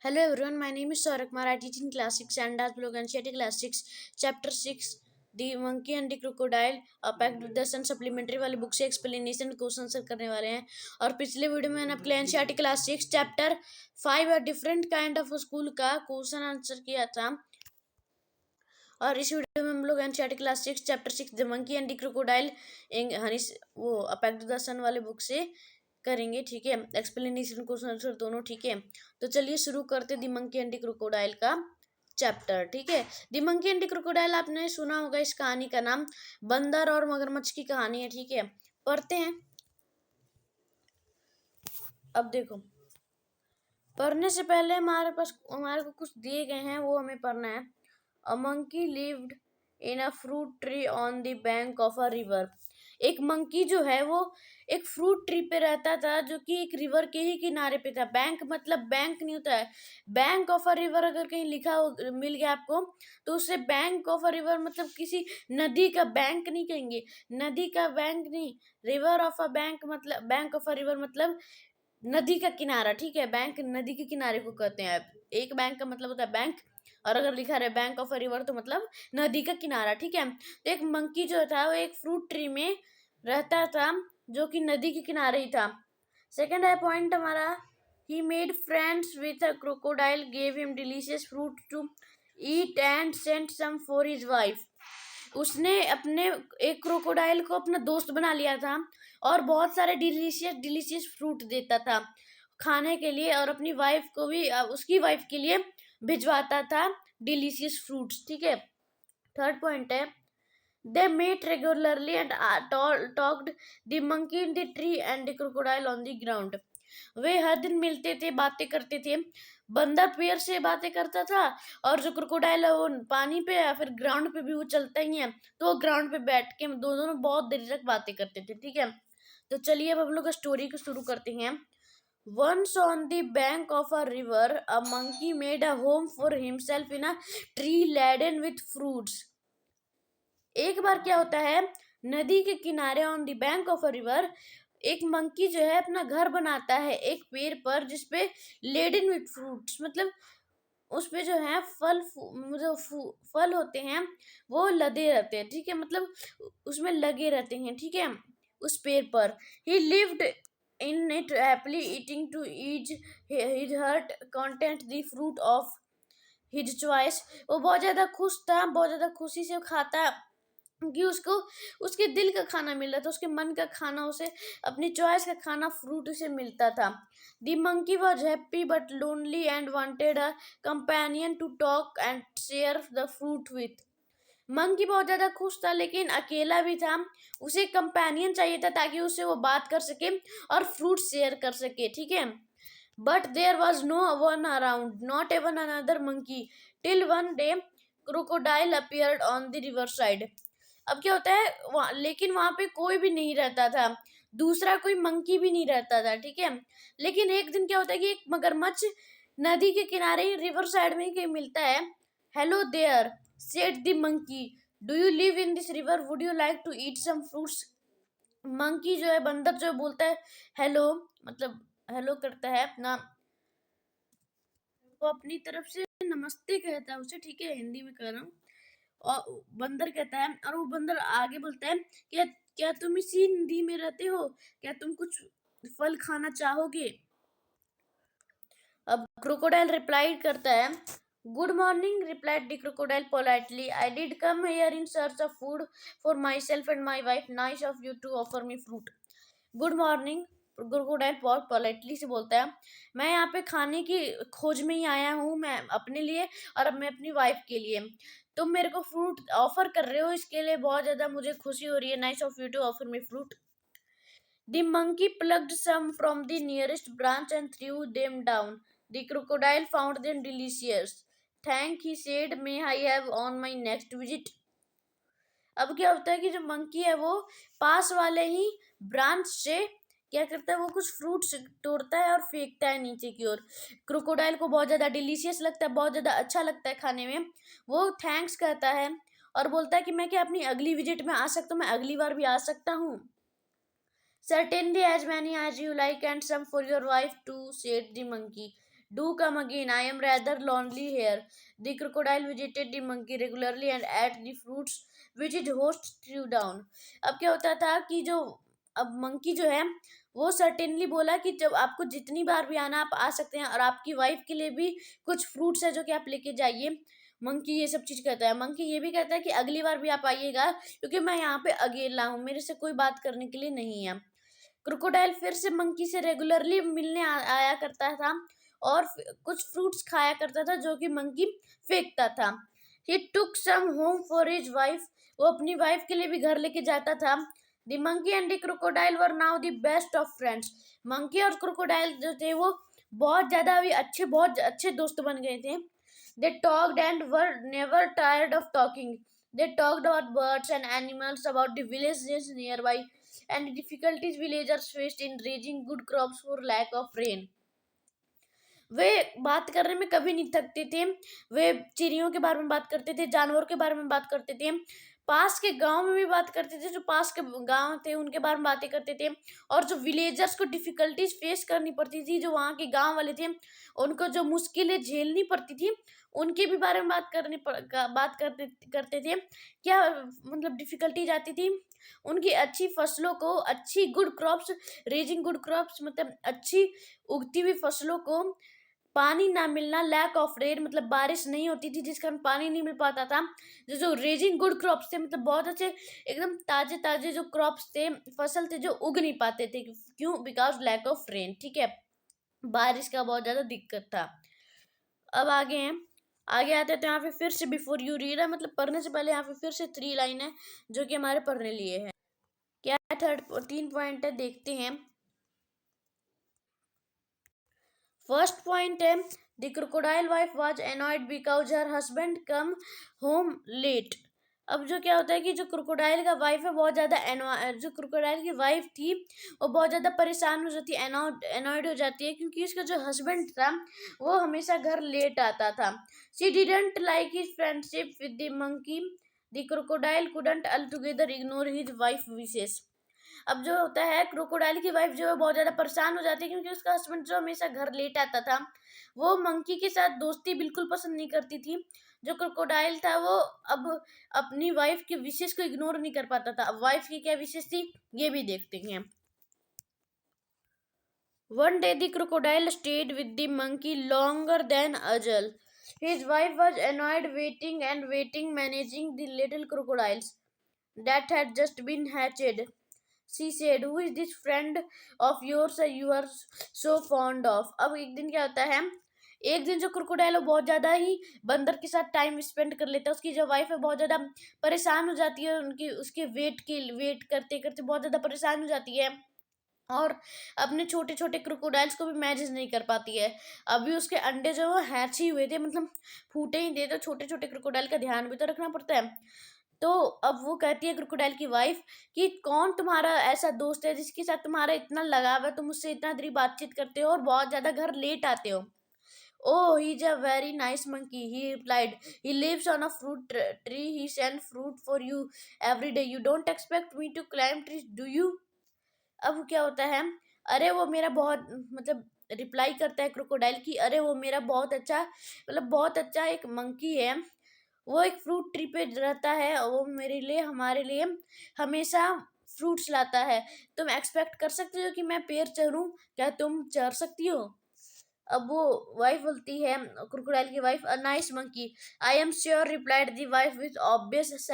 Hello everyone, my name is Saurak Mara. I teach in class 6 and as blog NCERT class 6 chapter 6 The Monkey and the Crocodile packed with the sun supplementary वाली book से explanation question answer करने वाले हैं। और पिछले video में मैंने आपके लिए NCERT class 6 chapter 5 different kind of school का क्वेश्चन आंसर किया था। और इस वीडियो में हम लोग NCERT class 6 chapter 6 the monkey and the crocodile वो पैक्ड विद द सन वाले बुक से करेंगे। ठीक है, एक्सप्लेनेशन क्वेश्चन आंसर दोनों। ठीक है, तो चलिए शुरू करते the monkey and the crocodile का चैप्टर। ठीक है, the monkey and the crocodile आपने सुना होगा। इस कहानी का नाम बंदर और मगरमच्छ की कहानी है। ठीक है, पढ़ते हैं। अब देखो, पढ़ने से पहले हमारे को कुछ दिए गए हैं, वो हमें पढ़ना है। A monkey lived in a fruit tree on the bank of a river. एक मंकी जो है वो एक फ्रूट ट्री पे रहता था जो कि एक रिवर के ही किनारे पे था। बैंक मतलब बैंक नहीं होता है, बैंक ऑफ अ रिवर अगर कहीं लिखा हो मिल गया आपको तो उससे बैंक ऑफ अ रिवर मतलब किसी नदी का बैंक नहीं कहेंगे, नदी का बैंक नहीं। रिवर ऑफ अ बैंक मतलब बैंक ऑफ अ रिवर मतलब नदी का किनारा। ठीक है, बैंक नदी के किनारे को कहते हैं। एक बैंक का मतलब होता है बैंक, और अगर लिखा रहे बैंक ऑफ अ रिवर तो मतलब नदी का किनारा। ठीक है, तो एक मंकी जो था वो एक फ्रूट ट्री में रहता था जो कि नदी के किनारे ही था। सेकंड है पॉइंट हमारा, he made friends with a crocodile, gave him delicious fruit to eat and sent some for his wife. उसने अपने एक क्रोकोडाइल को अपना दोस्त बना लिया था और बहुत सारे डिलीशियस डिलीशियस फ्रूट देता था खाने के लिए, और अपनी वाइफ को भी उसकी वाइफ के लिए भिजवाता था डिलीशियस फ्रूट्स। ठीक है, थर्ड पॉइंट है, they met regularly and talked the monkey in the tree and the crocodile on the ground. वे हर दिन मिलते थे, बातें करते थे। बंदर पेड़ से बातें करता था और जो क्रोकोडाइल है वो पानी पे या फिर ग्राउंड पे भी वो चलता ही है, तो वो ग्राउंड पे बैठ के दोनों बहुत देर तक बातें करते थे। ठीक है, तो चलिए अब हम लोग स्टोरी को शुरू करते हैं। Once on the bank of a river, a monkey made a home for himself in a tree laden with fruits. एक बार क्या होता है, नदी के किनारे on the bank of a river एक मंकी जो है अपना घर बनाता है एक पेड़ पर जिसपे लेडन विथ फ्रूट्स मतलब उस पे जो है फल होते हैं वो लदे रहते हैं। ठीक है, मतलब उसमें लगे रहते हैं। ठीक है, उस पेड़ पर he lived in it happily eating to ease his heart content the fruit of his choice. वो बहुत ज्यादा खुश था, बहुत ज्यादा खुशी से खाता कि उसको उसके दिल का खाना मिल रहा था, उसके मन का खाना, उसे अपनी चॉइस का खाना फ्रूट से मिलता था। The monkey was happy but lonely and wanted a companion to talk and share the fruit with. Monkey बहुत ज्यादा खुश था लेकिन अकेला भी था, उसे कंपेनियन चाहिए था ताकि उससे वो बात कर सके और फ्रूट शेयर कर सके। ठीक है, but there was no one around, not even another monkey, till one day crocodile appeared on the river side. अब क्या होता है लेकिन वहां पे कोई भी नहीं रहता था, दूसरा कोई मंकी भी नहीं रहता था। ठीक है, लेकिन एक दिन क्या होता है कि एक मगरमच्छ नदी के किनारे ही रिवर साइड में ही कहीं मिलता है। Hello there said the monkey, do you live in this river, would you like to eat some fruits. Monkey जो है बंदर जो बोलता है हेलो, मतलब हेलो करता है अपना, वो अपनी तरफ से नमस्ते कहता है उसे। ठीक है, हिंदी में कह रहा हूँ। और बंदर कहता है, और वो बंदर आगे बोलता है क्या क्या तुम इसी नदी में रहते हो, क्या तुम कुछ फल खाना चाहोगे। अब क्रोकोडाइल रिप्लाई करता है, good morning, replied the crocodile politely, I did come here in search of food for myself and my wife, nice of you to offer me fruit. Good morning, crocodile बहुत politely से बोलता है, मैं यहाँ पे खाने की खोज में ही आया हूँ, मैं अपने लिए और अब मैं अपनी वाइफ के लिए। तुम मेरे को फ्रूट ऑफर कर रहे हो, इसके लिए बहुत ज्यादा मुझे खुशी हो रही है। Nice of you to offer me fruit. The monkey plucked some from the nearest branch and threw them down. The crocodile found them delicious. Thank, he said, may I have on my next visit. अब क्या होता है कि जो monkey है वो पास वाले ही branch से क्या करता है, वो कुछ फ्रूट्स तोड़ता है और फेंकता है नीचे की ओर। क्रोकोडाइल को बहुत ज्यादा डिलीशियस लगता है, बहुत ज्यादा अच्छा लगता है खाने में। वो थैंक्स कहता है और बोलता है कि मैं क्या अपनी अगली विजिट में आ सकता हूँ, मैं अगली बार भी आ सकता हूँ। Certainly, as many as you like, and some for your wife too, said the monkey. Do come again. I am rather lonely here. The crocodile visited the monkey regularly and ate the fruits which its host threw down. अब क्या होता था कि जो अब monkey जो है वो सर्टेनली बोला कि जब आपको जितनी बार भी आना आप आ सकते हैं, और आपकी वाइफ के लिए भी कुछ फ्रूट्स है जो कि आप लेके जाइए। मंकी ये सब चीज कहता है। मंकी ये भी कहता है कि अगली बार भी आप आइएगा, क्योंकि मैं यहाँ पे अकेला हूँ, मेरे से कोई बात करने के लिए नहीं है। क्रोकोडाइल फिर से मंकी से रेगुलरली मिलने आया करता था और कुछ फ्रूट्स खाया करता था जो कि मंकी फेंकता था। ही टुक सम होम फॉर हिज वाइफ। वो अपनी वाइफ के लिए भी घर लेके जाता था। The monkey and the crocodile were now the best of friends. Monkey और क्रोकोडाइल जो थे वो बहुत अच्छे दोस्त बन गए थे। They talked and were never tired of talking. They talked about birds and animals, about the villages near by and the difficulties villagers faced in raising good crops for lack of rain. वे बात करने में कभी नहीं थकते थे। वे चिड़ियों के बारे में बात करते थे, जानवरों के बारे में बात करते थे, पास के गांव में भी बात करते थे, जो पास के गांव थे उनके बारे में बातें करते थे। और जो विलेजर्स को डिफिकल्टीज फेस करनी पड़ती थी, जो वहाँ के गांव वाले थे उनको जो मुश्किलें झेलनी पड़ती थी, उनके भी बारे में बात करते थे। क्या मतलब डिफिकल्टीज आती थी उनकी अच्छी फसलों को, अच्छी good crops, raising good crops मतलब अच्छी उगती हुई फसलों को पानी ना मिलना, लैक ऑफ रेन मतलब बारिश नहीं होती थी जिस कारण पानी नहीं मिल पाता था। जो रेजिंग गुड क्रॉप्स थे मतलब बहुत अच्छे एकदम ताजे ताजे जो क्रॉप्स थे, फसल थे, जो उग नहीं पाते थे। क्यों? Because lack of rain. ठीक है, बारिश का बहुत ज्यादा दिक्कत था। अब आगे हैं, आगे आते हैं तो यहाँ पे फिर से बिफोर यू रीड है, मतलब पढ़ने से पहले यहाँ पे फिर से 3 लाइन है जो कि हमारे पढ़ने लिए है। क्या 3 पॉइंट है, देखते हैं। फर्स्ट पॉइंट है, the crocodile wife was annoyed because her husband come home late. अब जो क्या होता है कि जो क्रोकोडाइल का वाइफ है बहुत ज़्यादा जो क्रोकोडाइल की वाइफ थी वो बहुत ज़्यादा परेशान हो जाती है, एनॉयड हो जाती है, क्योंकि उसका जो हस्बैंड था वो हमेशा घर लेट आता था। She didn't like his friendship with the monkey. The crocodile couldn't altogether ignore his wife wishes. अब जो होता है क्रोकोडाइल की वाइफ जो है बहुत ज़्यादा परेशान हो जाती है, क्योंकि उसका हस्बैंड जो हमेशा घर लेट आता था वो मंकी के साथ दोस्ती बिल्कुल पसंद नहीं करती थी। जो क्रोकोडाइल था वो अब अपनी वाइफ की विशेष को इग्नोर नहीं कर पाता था। अब वाइफ की क्या विशेष थी ये भी देखते हैं। One day the crocodile stayed with the monkey longer than usual. His wife was annoyed waiting, managing the little crocodiles that had just been hatched. She said, "Who is this friend of yours you are so fond of?" अब एक दिन क्या होता है, एक दिन जो crocodile है बहुत ज़्यादा ही बंदर के साथ टाइम स्पेंड कर लेता है। उसकी जो वाइफ है बहुत ज़्यादा परेशान हो जाती है, उनकी उसके वेट करते करते बहुत ज़्यादा परेशान हो जाती है और अपने छोटे छोटे क्रोकोडाइल्स को भी मैनेज नहीं कर पाती है। अभी उसके अंडे जो हैच ही हुए थे, मतलब फूटे ही थे, तो छोटे छोटे क्रोकोडाइल का ध्यान भी तो रखना पड़ता है। तो अब वो कहती है क्रोकोडाइल की वाइफ कि कौन तुम्हारा ऐसा दोस्त है जिसके साथ तुम्हारा इतना लगाव है, तुम मुझसे इतना देरी बातचीत करते हो और बहुत ज़्यादा घर लेट आते हो। Oh, he's a very nice monkey, he replied. He lives on a tree. He sends fruit for you every day. You don't expect me to climb trees, do you? अब क्या होता है, अरे वो मेरा बहुत मतलब रिप्लाई करता है क्रोकोडाइल की, अरे वो मेरा बहुत अच्छा मतलब बहुत अच्छा एक मंकी है, वो एक फ्रूट ट्री पे रहता है और वो मेरे लिए हमारे लिए हमेशा फ्रूट्स लाता है। तुम एक्सपेक्ट कर सकते हो कि मैं पेड़ चढ़ूं? क्या तुम चढ़ सकती हो? अब वो वाइफ बोलती है, क्रोकोडाइल की wife, a nice monkey, I am sure, replied the wife with obvious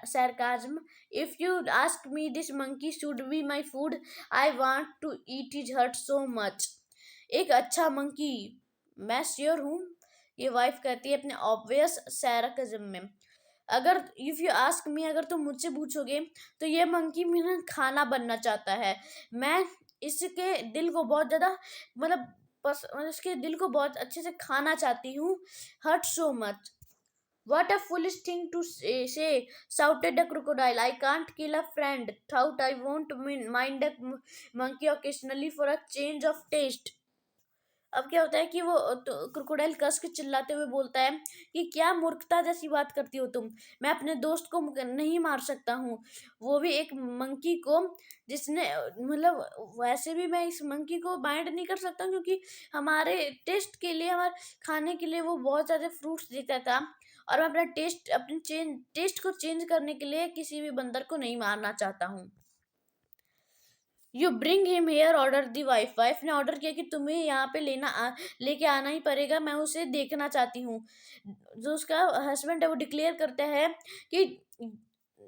sarcasm. If you ask me, this monkey should be my food. I want to eat his heart so much. एक अच्छा monkey, मैं sure हूँ, ये wife कहती है अपने obvious सैरकज्म में। अगर इफ यू आस्क मी, अगर तुम मुझसे पूछोगे तो ये मंकी मेरा खाना बनना चाहता है। मैं इसके दिल को बहुत ज़्यादा मतलब इसके दिल को बहुत अच्छे से खाना चाहती हूँ। Heart so much. What a foolish thing to say, shouted the crocodile. I can't kill a friend. Thought I won't mind a monkey occasionally for a change of taste. अब क्या होता है कि वो तो क्रोकोडाइल कस के चिल्लाते हुए बोलता है कि क्या मूर्खता जैसी बात करती हो तुम, मैं अपने दोस्त को नहीं मार सकता हूँ, वो भी एक मंकी को, जिसने मतलब वैसे भी मैं इस मंकी को बाइंड नहीं कर सकता क्योंकि हमारे टेस्ट के लिए, हमारे खाने के लिए वो बहुत सारे फ्रूट्स देता था, और मैं अपने टेस्ट को चेंज करने के लिए किसी भी बंदर को नहीं मारना चाहता हूँ। You bring him hair, order the wife. Wife ने ऑर्डर किया कि तुम्हें यहाँ पे लेके आना ही पड़ेगा, मैं उसे देखना चाहती हूँ। जो उसका हस्बैंड है वो डिक्लेयर करता है कि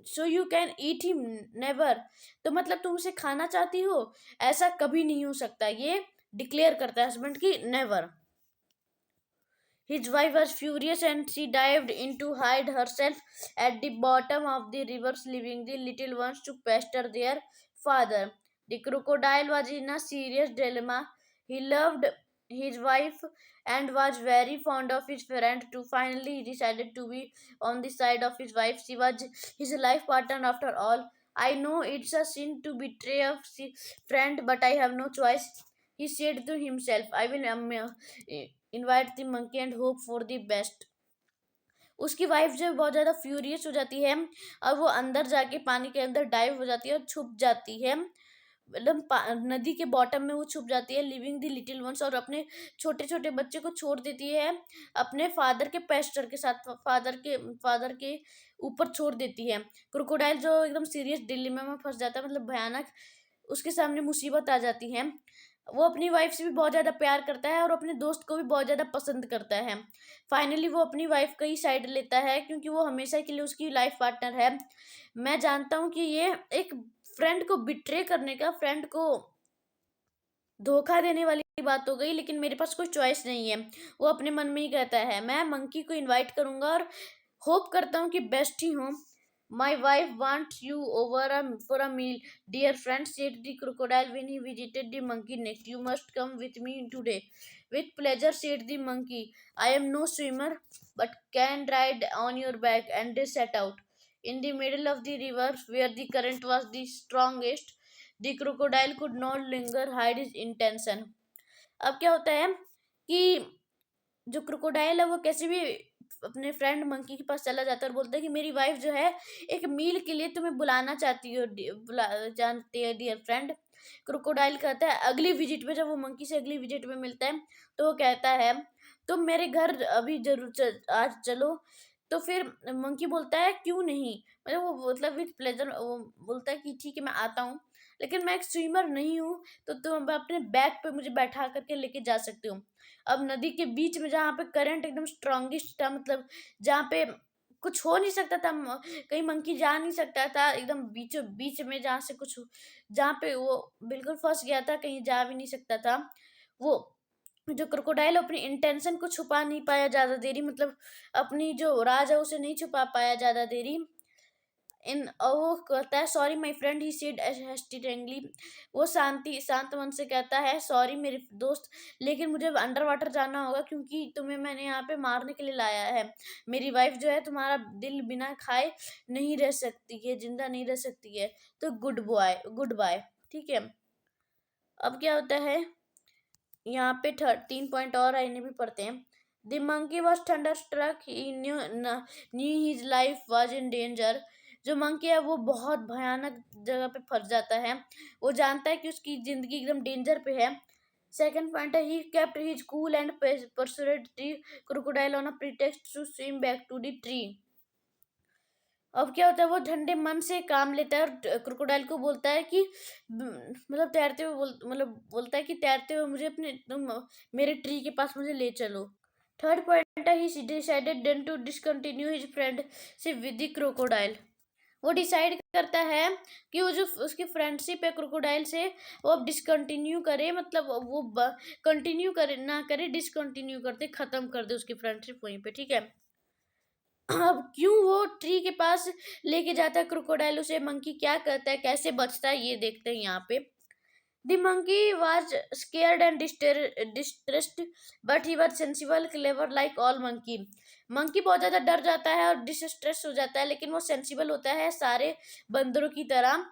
so you can eat him never, तो मतलब तुम उसे खाना चाहती हो, ऐसा कभी नहीं हो सकता, ये डिक्लेयर करता है हस्बैंड की never. His wife was furious and she dived in to hide herself at the bottom of the rivers, leaving the little ones to pasture their father. The crocodile was in a serious dilemma. He loved his wife and was very fond of his friend too. Finally, he decided to be on the side of his wife. She was his life partner after all. I know it's a sin to betray a friend, but I have no choice. He said to himself, I will invite the monkey and hope for the best. उसकी wife जो बहुत ज़्यादा furious हो जाती है और वो अंदर जाके पानी के अंदर डाइव हो जाती है और छुप जाती है, मतलब नदी के बॉटम में वो छुप जाती है, लिविंग द लिटिल वंस, और अपने छोटे छोटे बच्चे को छोड़ देती है अपने फादर के पेस्टर के साथ, फादर के ऊपर छोड़ देती है। क्रोकोडाइल जो एकदम सीरियस डिलेमा में फंस जाता है, मतलब भयानक उसके सामने मुसीबत आ जाती है। वो अपनी वाइफ से भी बहुत ज़्यादा प्यार करता है और अपने दोस्त को भी बहुत ज़्यादा पसंद करता है। फाइनली वो अपनी वाइफ का ही साइड लेता है क्योंकि वो हमेशा के लिए उसकी लाइफ पार्टनर है। मैं जानता हूँ कि ये एक फ्रेंड को बिट्रे करने का, फ्रेंड को धोखा देने वाली बात हो गई, लेकिन मेरे पास कोई चॉइस नहीं है। वो अपने मन में ही कहता है मैं मंकी को इनवाइट करूंगा और होप करता हूँ कि बेस्ट ही हो। My wife wants you over for a meal, dear friend, said the crocodile when he visited the monkey next. You must come with me today. With pleasure, said the monkey. I am no swimmer, but can ride on your back. And they set out. In the middle of the river, where the current was the strongest, the crocodile could no longer hide his intention. अब क्या होता है कि जो crocodile है वो कैसे भी अपने फ्रेंड मंकी के पास चला जाता है और बोलता है कि मेरी वाइफ जो है एक मील के लिए तुम्हें बुलाना चाहती हो, जानती है डियर फ्रेंड। क्रोकोडाइल कहता है अगली विजिट में, जब वो मंकी से अगली विजिट में मिलता है तो वो कहता है तुम मेरे घर अभी जरूर आज चलो। तो फिर मंकी बोलता है क्यों नहीं, मतलब वो मतलब विथ प्लेजर वो बोलता है कि ठीक है मैं आता हूँ, लेकिन मैं एक स्विमर नहीं हूँ, तो तुम अपने बैग पे मुझे बैठा करके लेके जा सकते हो। अब नदी के बीच में जहाँ पे करंट एकदम स्ट्रॉन्गेस्ट था, मतलब जहाँ पे कुछ हो नहीं सकता था, कहीं मंकी जा नहीं सकता था, एकदम बीचों बीच में जहाँ से कुछ, जहाँ पे वो बिल्कुल फंस गया था, कहीं जा भी नहीं सकता था। वो जो क्रोकोडाइल अपनी इंटेंशन को छुपा नहीं पाया ज़्यादा देरी, मतलब अपनी जो राज है उसे नहीं छुपा पाया ज़्यादा देरी। वो कहता है sorry my friend, he said hesitantly. वो शांत मन से कहता है सॉरी मेरे दोस्त, लेकिन मुझे अंडर वाटर जाना होगा क्योंकि तुम्हें मैंने यहाँ पे मारने के लिए लाया है। मेरी वाइफ जो है तुम्हारा दिल बिना खाए नहीं रह सकती है, जिंदा नहीं रह सकती है, तो गुड बाय, ठीक है। अब क्या होता है यहाँ पे 3 पॉइंट और है, इन्हें भी पढ़ते हैं। The monkey was thunderstruck, he knew his life was in danger. जो मंकी है वो बहुत भयानक जगह पे फंस जाता है, वो जानता है कि उसकी जिंदगी एकदम डेंजर पे है। सेकंड पॉइंट है he kept his cool and persuade the crocodile on a pretext to swim back to the tree. अब क्या होता है वो ठंडे मन से काम लेता है और क्रोकोडाइल को बोलता है कि मतलब तैरते हुए मतलब बोलता है कि तैरते हुए मुझे तुम मेरे ट्री के पास मुझे ले चलो। थर्ड पॉइंट है he decided then to discontinue his friendship with the crocodile. वो डिसाइड करता है कि वो जो उसकी फ्रेंडशिप है क्रोकोडाइल से वो अब डिसकंटिन्यू करे, मतलब वो कंटिन्यू करे ना करे, डिसकंटिन्यू करते खत्म कर दे उसकी फ्रेंडशिप वहीं पे, ठीक है। अब क्यों वो ट्री के पास लेके जाता है क्रोकोडाइल उसे, मंकी क्या करता है, कैसे बचता है, ये देखते हैं यहाँ पे। The monkey was scared and distressed but he was sensible clever like all monkey. Monkey बहुत ज्यादा डर जाता है और डिस्ट्रेस हो जाता है, लेकिन वो सेंसिबल होता है सारे बंदरों की तरह।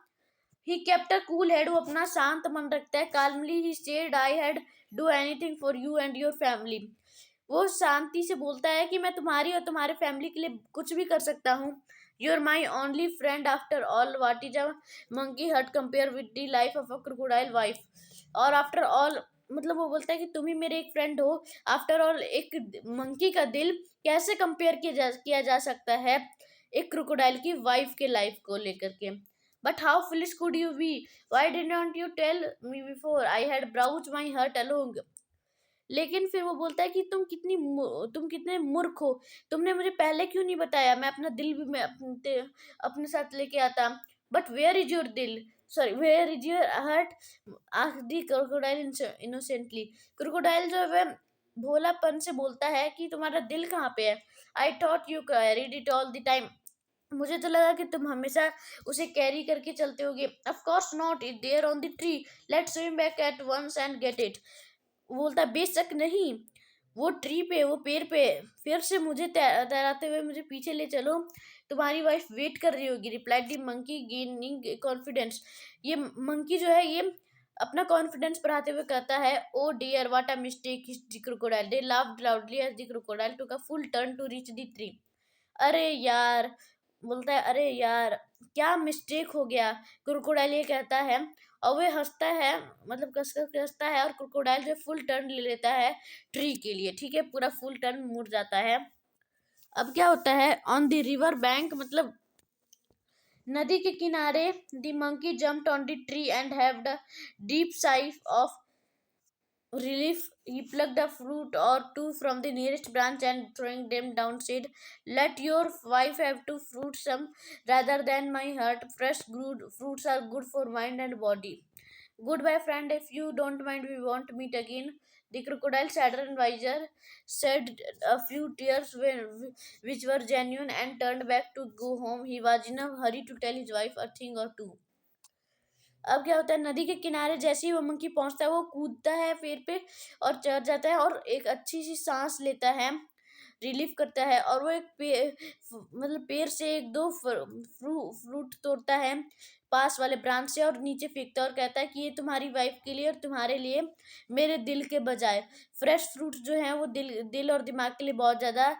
He kept a cool head, वो अपना शांत मन रखता है। Calmly he said I had do anything for you and your family. वो शांति से बोलता है कि मैं तुम्हारी और तुम्हारे फैमिली के लिए कुछ भी कर सकता हूँ। You are my only friend after all, what is a monkey heart compare with the life of a crocodile wife. और आफ्टर ऑल मतलब वो बोलता है कि तुम ही मेरे एक फ्रेंड हो। आफ्टर ऑल एक मंकी का दिल कैसे कंपेयर किया जा सकता है एक क्रोकोडाइल की वाइफ के लाइफ को लेकर के। But how foolish could you be? Why did not you tell me before? I had browsed my heart along। लेकिन फिर वो बोलता है कि तुम कितने मूर्ख हो। तुमने मुझे पहले क्यों नहीं बताया? मैं अपना दिल भी मैं अपने साथ लेके आता। बट वेयर इज योर दिल, sorry where is your heart, asked the crocodile innocently. Crocodile जो है वह भोलापन से बोलता है कि तुम्हारा दिल कहाँ पे है? I thought you carried it all the time. मुझे तो लगा कि तुम हमेशा उसे कैरी करके चलते होगे। Of course not, it there on the tree, let's swim back at once and get it. बोलता बेशक नहीं, वो ट्री पे, वो पेड़ पे, फिर से मुझे तैराते हुए मुझे पीछे ले चलो, तुम्हारी वाइफ वेट कर रही होगी। Replied the monkey gaining confidence. ये मंकी जो है ये अपना कॉन्फिडेंस बढ़ाते हुए कहता है, oh dear what a mistake is the crocodile. They laughed loudly as the crocodile took a full turn to reach the tree. अरे यार, बोलता है अरे यार क्या मिस्टेक हो गया, क्रोकोडाइल ये कहता है। और वह हंसता है, मतलब कस कस के हंसता है, और क्रोकोडाइल जो फुल टर्न ले लेता है ट्री के लिए। ठीक है, पूरा फुल टर्न मुड़ जाता है। अब क्या होता है, ऑन द रिवर बैंक, मतलब नदी के किनारे, the monkey jumped on the tree and heaved a deep sigh of relief. He plucked a fruit or two from the nearest branch and throwing them down said, let your wife have two fruits some rather than my heart. Fresh fruits are good for mind and body. Goodbye, friend. If you don't mind, we won't meet again. The crocodile, sadder and wiser, shed a few tears which were genuine and turned back to go home. He was in a hurry to tell his wife a thing or two. अब क्या होता है, नदी के किनारे जैसे ही वो monkey पहुंचता है वो कूदता है पेड़ पे और चढ़ जाता है और एक अच्छी सी सांस लेता है, रिलीफ करता है। और वो मतलब पेड़ से एक दो फ्रूट तोड़ता है पास वाले ब्रांच से और नीचे फेंकता है और कहता है कि ये तुम्हारी वाइफ के लिए और तुम्हारे लिए, मेरे दिल के बजाय। फ्रेश फ्रूट जो है वो दिल और दिमाग के लिए बहुत ज़्यादा,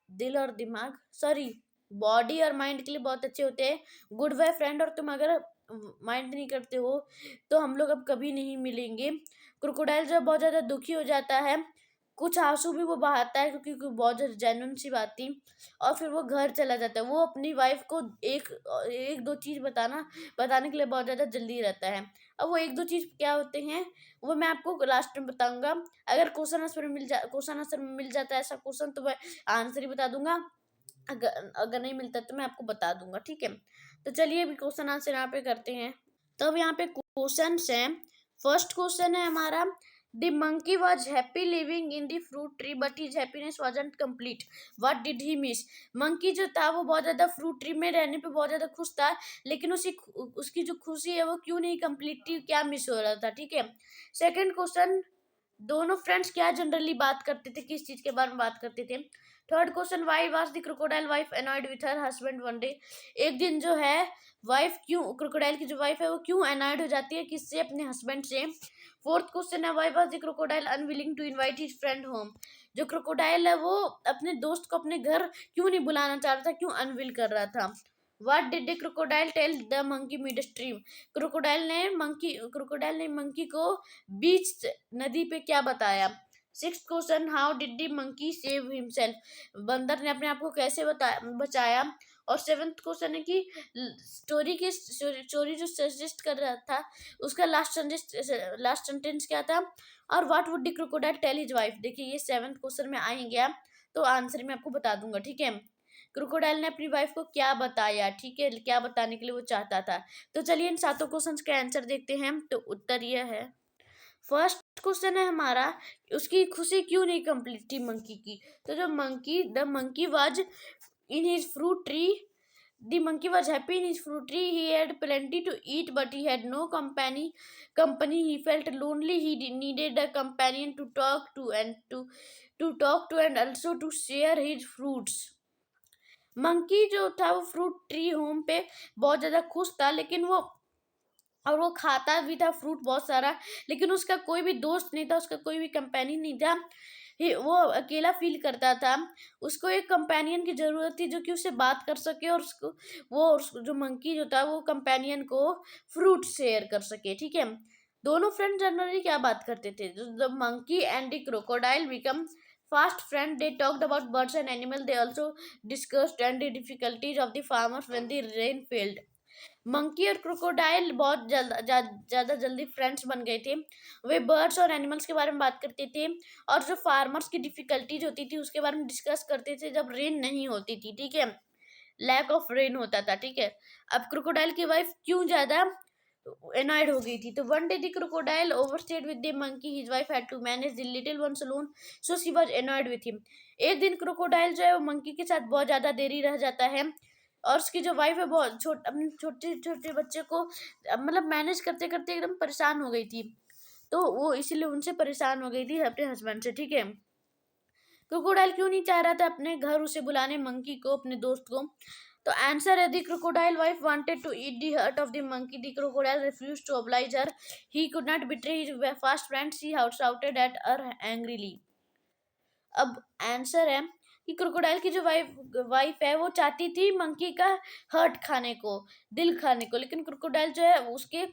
दिल और दिमाग सॉरी बॉडी और माइंड के लिए बहुत अच्छे होते हैं। गुड बाय फ्रेंड, और तुम अगर माइंड नहीं करते हो तो हम लोग अब कभी नहीं मिलेंगे। क्रोकोडाइल जब बहुत ज़्यादा दुखी हो जाता है, कुछ आंसू भी वो बहाता है क्योंकि बहुत ज़्यादा जेन्युइन सी बात थी, और फिर वो घर चला जाता है। वो अपनी वाइफ को एक एक दो चीज़ बताने के लिए बहुत ज़्यादा जल्दी रहता है। अब वो एक दो चीज़ क्या होते हैं वो मैं आपको लास्ट में बताऊंगा। अगर क्वेश्चन आंसर मिल जाता है ऐसा क्वेश्चन तो मैं आंसर ही बता दूंगा, अगर अगर नहीं मिलता तो मैं आपको बता दूंगा। ठीक है, तो चलिए अभी क्वेश्चन आंसर यहाँ पे करते हैं। तो अब यहाँ पे क्वेश्चन है। फर्स्ट क्वेश्चन है हमारा, the monkey was happy living in the fruit tree but his happiness wasn't complete, what did he miss. Monkey जो था वो बहुत ज्यादा फ्रूट ट्री में रहने पे बहुत ज्यादा खुश था, लेकिन उसकी जो खुशी है वो क्यों नहीं कंप्लीट थी, क्या मिस हो रहा था। ठीक है, सेकंड क्वेश्चन, दोनों फ्रेंड्स क्या जनरली बात करते थे, किस चीज के बारे में बात करते थे। Third question, Y was the crocodile wife annoyed with her husband one day. एक दिन जो है वाइफ क्यों, क्रोकोडाइल की जो वाइफ है वो क्यों अनॉयड हो जाती है, किससे, अपने हस्बैंड से। फोर्थ क्वेश्चन है, why was the crocodile unwilling to invite his friend home. जो क्रोकोडाइल है वो अपने दोस्त को अपने घर क्यों नहीं बुलाना चाह रहा था, क्यों अनविल कर रहा था। What did the crocodile tell the monkey mid stream? Crocodile ने मंकी को बीच नदी पे क्या बताया। Six question, how did the monkey save himself. बंदर ने अपने आप को कैसे बचाया। और सेवेंथ क्वेश्चन है कि स्टोरी जो सजेस्ट कर रहा था उसका लास्ट सेंटेंस क्या था। और what would the crocodile tell his wife. देखिए ये सेवेंथ क्वेश्चन में आएंगे तो आंसर मैं आपको बता दूंगा। ठीक है, क्रोकोडाइल ने अपनी वाइफ को क्या बताया, ठीक है, क्या बताने के लिए वो चाहता था। तो चलिए इन सातों क्वेश्चंस का आंसर देखते हैं। तो उत्तर यह है, फर्स्ट क्वेश्चन है हमारा, उसकी खुशी क्यों नहीं कंप्लीट थी मंकी की। तो जो the monkey was in his fruit tree, the monkey was happy in his fruit tree. He had plenty to eat, but he had no company. He felt lonely. Needed a companion to talk to and also to share his fruits. Monkey जो था वो fruit tree home पे बहुत ज्यादा खुश था, लेकिन वो और वो खाता भी था फ्रूट बहुत सारा, लेकिन उसका कोई भी दोस्त नहीं था, उसका कोई भी कंपेनियन नहीं था। वो अकेला फील करता था। उसको एक कंपेनियन की ज़रूरत थी जो कि उससे बात कर सके, और जो मंकी जो था वो कंपेनियन को फ्रूट शेयर कर सके, ठीक है। दोनों फ्रेंड जनरली क्या बात करते थे, the monkey and the crocodile become fast friend. They talked about birds and animals. They also discussed and the difficulties of the farmers when the rain failed. Monkey और क्रोकोडाइल बहुत ज़्यादा जल्दी friends बन गए थे। वे बर्ड्स और animals के बारे में बात करते थे, और जो फार्मर्स की डिफिकल्टीज होती थी उसके बारे में डिस्कस करते थे जब रेन नहीं होती थी, ठीक है, लैक ऑफ रेन होता था, ठीक है। अब क्रोकोडाइल की वाइफ क्यों ज़्यादा annoyed हो गई थी, तो one day the crocodile overstayed with the monkey. His wife had to manage the little ones alone, so she was annoyed with him. एक दिन क्रोकोडाइल जो है वो मंकी के साथ बहुत ज़्यादा देरी रह जाता है, और उसकी जो वाइफ है बहुत अपने छोटे छोटे बच्चे को मतलब मैनेज करते करते एकदम परेशान हो गई थी, तो वो इसीलिए उनसे परेशान हो गई थी अपने हस्बैंड से, ठीक है। क्रोकोडाइल क्यों नहीं चाह रहा था अपने घर उसे बुलाने, मंकी को, अपने दोस्त को, तो आंसर है the crocodile wife wanted to eat the heart of the monkey. The crocodile refused to oblige her. He could not betray his fast friend. She shouted at her angrily. अब answer है कि crocodile की जो wife है वो चाहती थी monkey का हर्ट खाने को, दिल खाने को, लेकिन क्रोकोडाइल जो है उसके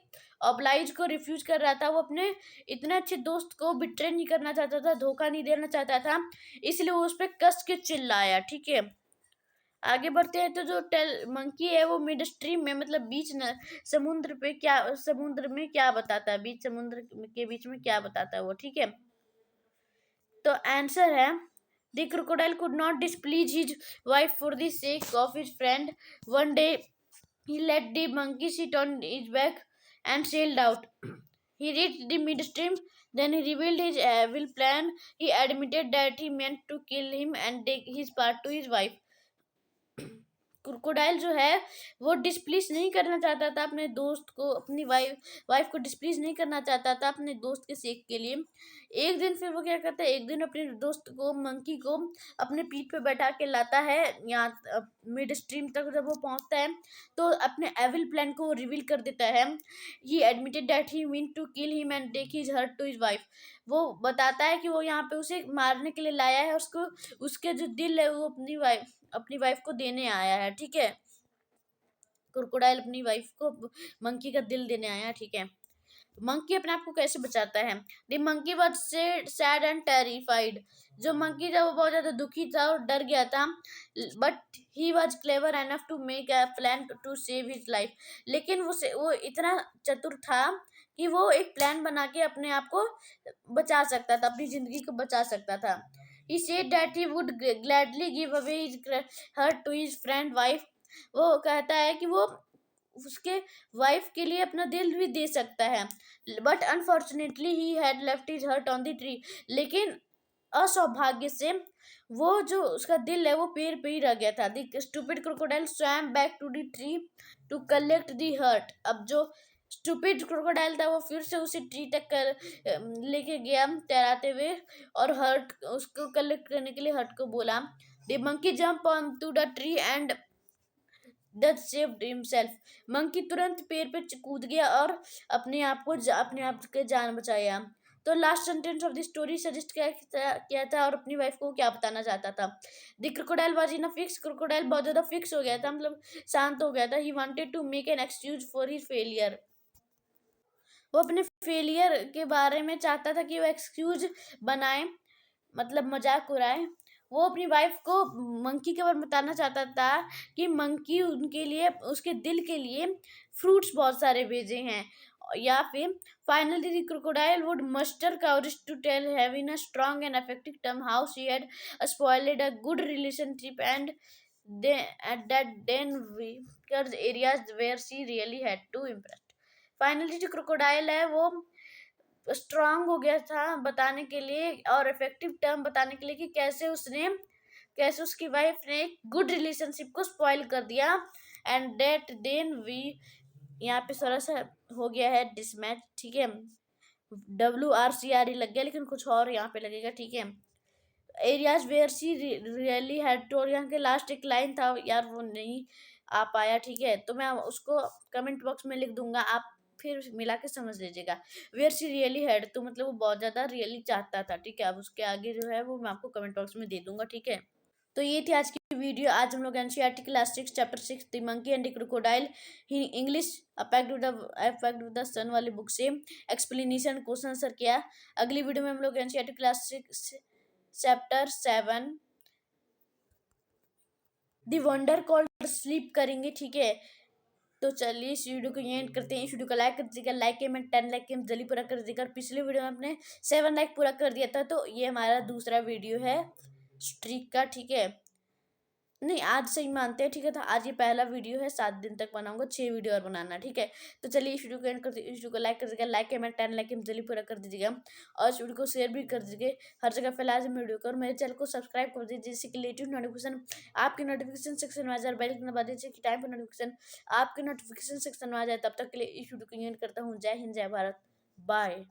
ऑब्लाइज को रिफ्यूज कर रहा था। वो अपने इतने अच्छे दोस्त को बिट्रे नहीं करना चाहता था, धोखा नहीं देना चाहता था, इसलिए वो उस पर कस के चिल्लाया, ठीक है। आगे बढ़ते हैं तो जो मंकी है वो मिड स्ट्रीम में, मतलब बीच न समुद्र में क्या बताता है, बीच समुद्र के बीच में क्या बताता है वो, ठीक है। तो आंसर है the crocodile could not डिस्प्लीज his wife for the sake of his friend. One day he let the monkey sit on his back and sailed out. He reached the midstream. Then he revealed his evil plan. He admitted that he meant to kill him and take his part to his wife. Crocodile जो है वो डिस्प्लीज नहीं करना चाहता था अपने दोस्त को, अपनी वाइफ को डिस्प्लीज नहीं करना चाहता था अपने दोस्त के सेक के लिए। एक दिन फिर वो क्या करता है, एक दिन अपने दोस्त को, मंकी को, अपने पीठ पे बैठा के लाता है यहाँ मिड स्ट्रीम तक। जब वो पहुंचता है तो अपने एविल प्लान को रिवील कर देता है। He admitted that he mean to kill him and take his heart to his wife. वो बताता है कि वो यहाँ पे उसे मारने के लिए लाया है, उसको उसके जो दिल है वो अपनी वाइफ को देने आया है, ठीक है। क्रोकोडाइल अपनी वाइफ को मंकी का दिल देने आया है, ठीक है। मंकी अपने आप को कैसे बचाता है, the monkey was sad and terrified. जो मंकी था वो बहुत ज्यादा दुखी था और डर गया था, but he was clever enough to make a plan to save his life. लेकिन वो इतना चतुर था कि वो एक प्लान बना के अपने आप को बचा सकता था, अपनी जिंदगी को बचा सकता था. He said that he would gladly give away his heart to his friend wife. वो कहता है कि वो उसके वाइफ के लिए अपना दिल भी दे सकता है, but unfortunately he had left his heart on the tree. लेकिन असौभाग्य से वो जो उसका दिल है वो पेड़ पे ही रह गया था. The stupid crocodile swam back to the tree to collect the heart. अब जो स्टूपिड क्रोकोडाइल था वो फिर से उसी ट्री तक लेके गया तैराते हुए, और हर्ट उसको कलेक्ट करने के लिए हर्ट को बोला. The monkey jump on to the tree and that saved himself. Monkey तुरंत पेड़ पे कूद गया और अपने आप के जान बचाया. तो last sentence of the story suggest क्या था और अपनी वाइफ को क्या बताना चाहता था. The crocodile was in a fix. Crocodile बहुत ज्यादा फिक्स हो गया था, मतलब शांत हो गया था. He wanted to make an excuse for his failure. वो अपने फेलियर के बारे में चाहता था कि वो एक्सक्यूज बनाए, मतलब मजाक उड़ाए. वो अपनी वाइफ को मंकी के बारे में बताना चाहता था कि मंकी उनके लिए, उसके दिल के लिए फ्रूट्स बहुत सारे भेजे हैं. या फिर finally the crocodile would muster courage to tell having a strong and effective term how she had spoiled a good relationship and then we areas where she really had to impress. Finally जो crocodile है वो strong हो गया था बताने के लिए और इफेक्टिव टर्म बताने के लिए कि कैसे उसकी वाइफ ने गुड रिलेशनशिप को स्पॉइल कर दिया. एंड दैट देन वी, यहाँ पे थोड़ा सा हो गया है डिसमैच, ठीक है. WRCRE लग गया लेकिन कुछ और यहाँ पे लगेगा, ठीक है. Areas where see really had to, और यहाँ के लास्ट एक लाइन था यार वो नहीं आ पाया, ठीक है. तो मैं उसको कमेंट बॉक्स में लिख दूंगा, आप फिर मिला के समझ लीजिएगा। वेयर शी रियली हैड, तो मतलब वो बहुत ज़्यादा रियली चाहता था, ठीक है। अब उसके आगे जो है वो मैं आपको कमेंट बॉक्स में दे दूंगा, ठीक है। तो ये थी आज की वीडियो। आज हम लोग NCERT class 6 chapter 6 the monkey and the crocodile English pact with the sun वाली बुक से एक्सप्लेनेशन क्वेश्चन आंसर किया। अगली वीडियो में हम लोग NCERT class 6 chapter 7 the wonder called sleep करेंगे, ठीक है। तो चलिए इस वीडियो को यहीं एंड करते हैं। इस वीडियो को लाइक कर दीजिएगा, लाइक के मैं 10 लाइक के जल्दी पूरा कर दीजिएगा। और पिछले वीडियो में आपने 7 लाइक पूरा कर दिया था, तो ये हमारा दूसरा वीडियो है स्ट्रीक का, ठीक है। नहीं, आज से ही मानते हैं, ठीक है। तो आज ये पहला वीडियो है, 7 दिन तक बनाऊंगा, 6 वीडियो और बनाना, ठीक है। तो चलिए इस वीडियो को एंड कर इस वीडियो को लाइक कर दीजिएगा, लाइक के मैं 10 लाइक जल्दी पूरा कर दीजिएगा। और इस वीडियो को शेयर भी कर दीजिए, हर जगह फैला दीजिए वीडियो को। और मेरे चैनल को सब्सक्राइब कर दीजिए, जिससे कि लेटेस्ट नोटिफिकेशन आपके नोटिफिकेशन सेक्शन में आ जाए। बेल दबा दीजिए कि टाइम पर नोटिफिकेशन आपके नोटिफिकेशन सेक्शन में आ जाए। तब तक के लिए इस वीडियो को एंड करता हूँ। जय हिंद, जय भारत, बाय।